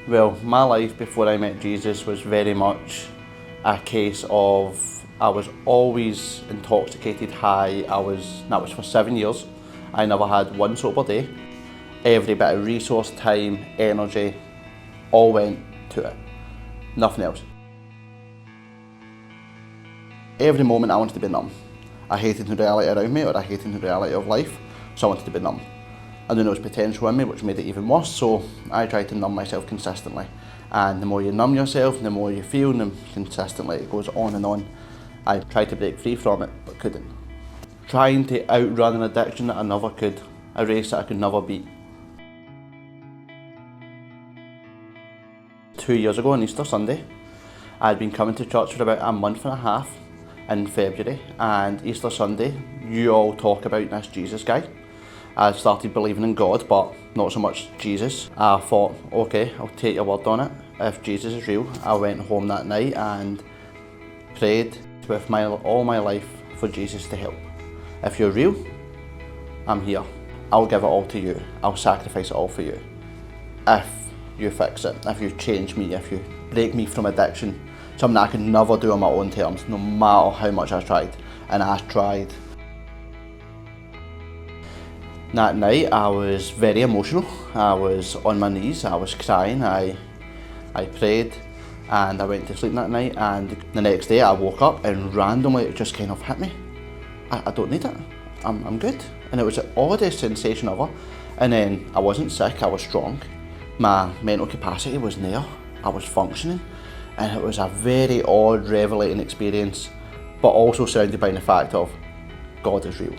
Well, my life before I met Jesus was very much a case of I was always intoxicated high. That was for 7 years. I never had one sober day. Every bit of resource, time, energy, all went to it. Nothing else. Every moment I wanted to be numb. I hated the reality around me, or I hated the reality of life, so I wanted to be numb. I knew there was potential in me, which made it even worse, so I tried to numb myself consistently. And the more you numb yourself, the more you feel, and consistently it goes on and on. I tried to break free from it, but couldn't. Trying to outrun an addiction that I never could, a race that I could never beat. 2 years ago on Easter Sunday, I'd been coming to church for about a month and a half in February, and Easter Sunday, you all talk about this Jesus guy. I started believing in God, but not so much Jesus. I thought, okay, I'll take your word on it. If Jesus is real, I went home that night and prayed with all my life for Jesus to help. If you're real, I'm here. I'll give it all to you. I'll sacrifice it all for you. If you fix it, if you change me, if you break me from addiction, something I could never do on my own terms, no matter how much I tried. And I tried. That night I was very emotional. I was on my knees, I was crying, I prayed, and I went to sleep that night, and the next day I woke up and randomly it just kind of hit me. I don't need it, I'm good. And it was the oddest sensation ever. And then I wasn't sick, I was strong. My mental capacity was there, I was functioning, and it was a very odd, revelating experience, but also surrounded by the fact of God is real.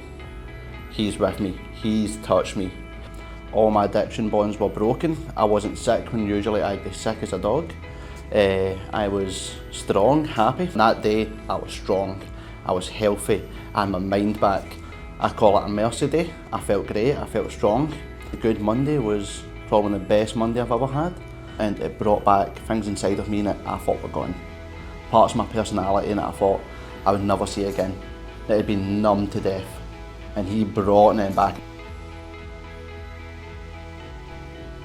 He's with me, He's touched me. All my addiction bonds were broken. I wasn't sick when usually I'd be sick as a dog. I was strong, happy. That day I was strong, I was healthy, I had my mind back. I call it a mercy day. I felt great, I felt strong. A Good Monday was probably the best Monday I've ever had, and it brought back things inside of me that I thought were gone. Parts of my personality that I thought I would never see again, that had been numb to death. And He brought them back.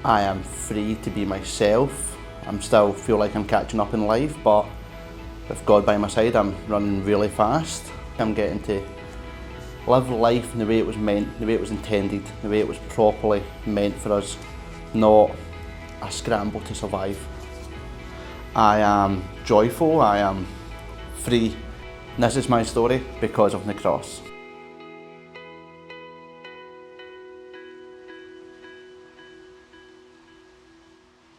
I am free to be myself. I still feel like I'm catching up in life, but with God by my side, I'm running really fast. I'm getting to live life in the way it was meant, the way it was intended, the way it was properly meant for us, not a scramble to survive. I am joyful, I am free. And this is my story because of the cross.